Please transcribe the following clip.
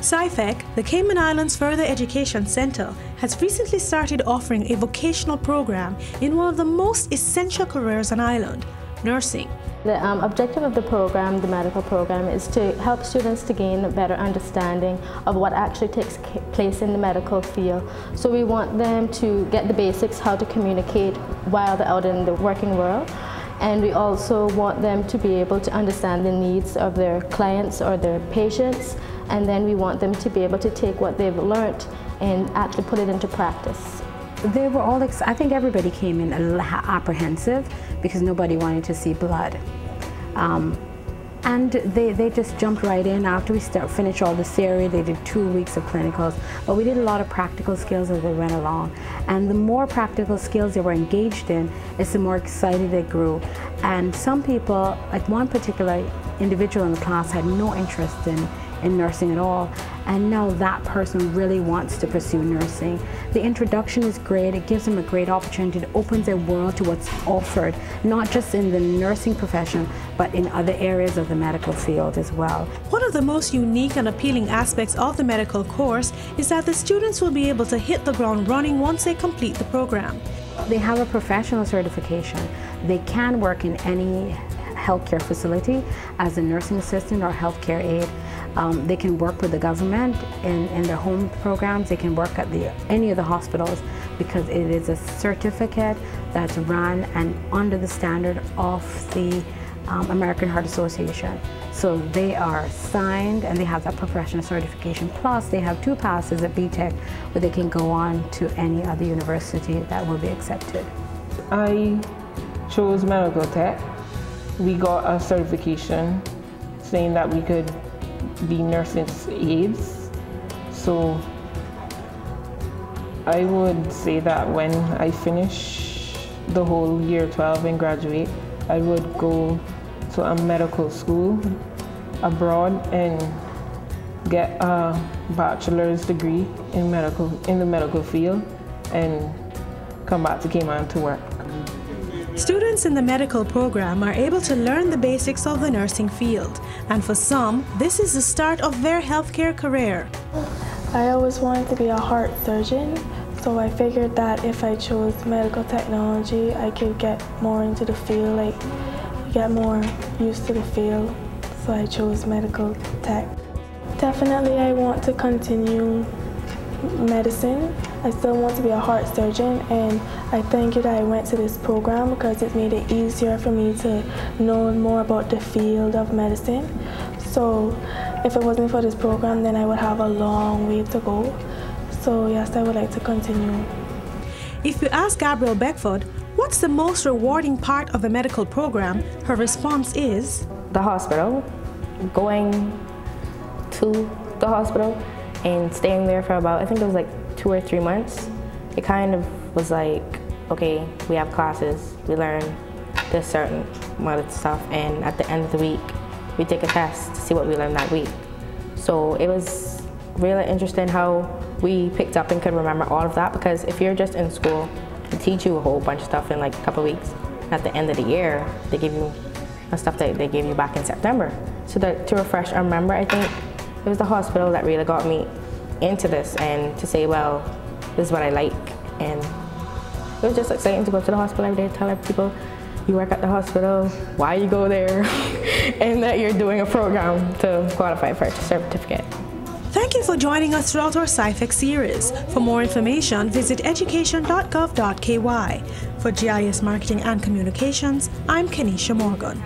CIFEC, the Cayman Islands Further Education Center, has recently started offering a vocational program in one of the most essential careers on island, nursing. The objective of the program, the medical program, is to help students to gain a better understanding of what actually takes place in the medical field. So we want them to get the basics, how to communicate while they're out in the working world. And we also want them to be able to understand the needs of their clients or their patients. And then we want them to be able to take what they've learned and actually put it into practice. They were all, I think everybody came in apprehensive because nobody wanted to see blood. And they just jumped right in. After we finished all the theory, they did 2 weeks of clinicals, but we did a lot of practical skills as we went along. And the more practical skills they were engaged in, it's the more excited they grew. And some people, like one particular individual in the class, had no interest in nursing at all, and now that person really wants to pursue nursing. The introduction is great. It gives them a great opportunity. It opens their world to what's offered, not just in the nursing profession, but in other areas of the medical field as well. One of the most unique and appealing aspects of the medical course is that the students will be able to hit the ground running once they complete the program. They have a professional certification. They can work in any healthcare facility as a nursing assistant or healthcare aide. They can work with the government in their home programs. They can work at any of the hospitals because it is a certificate that's run and under the standard of the American Heart Association. So they are signed and they have that professional certification. Plus they have 2 passes at BTech where they can go on to any other university that will be accepted. I chose medical tech. We got a certification saying that we could be nurses' aides. So I would say that when I finish the whole year 12 and graduate, I would go to a medical school abroad and get a bachelor's degree in the medical field and come back to Cayman to work. Students in the medical program are able to learn the basics of the nursing field, and for some, this is the start of their healthcare career. I always wanted to be a heart surgeon, so I figured that if I chose medical technology, I could get more into the field, like get more used to the field, so I chose medical tech. Definitely I want to continue medicine. I still want to be a heart surgeon, and I thank you that I went to this program because it made it easier for me to know more about the field of medicine. So if it wasn't for this program, then I would have a long way to go. So yes, I would like to continue. If you ask Gabrielle Beckford, what's the most rewarding part of the medical program, her response is The hospital, going to the hospital and staying there for about, I think it was like 2 or 3 months. It kind of was like, okay, we have classes, we learn this certain amount of stuff, and at the end of the week, we take a test to see what we learned that week. So it was really interesting how we picked up and could remember all of that, because if you're just in school, they teach you a whole bunch of stuff in like a couple of weeks. At the end of the year, they give you the stuff that they gave you back in September. So that to refresh and remember, I think it was the hospital that really got me into this, and to say, well, this is what I like. And it was just exciting to go to the hospital every day, tell people you work at the hospital, why you go there, and that you're doing a program to qualify for a certificate. Thank you for joining us throughout our CIFEC series. For more information, visit education.gov.ky. For GIS Marketing and Communications, I'm Kenisha Morgan.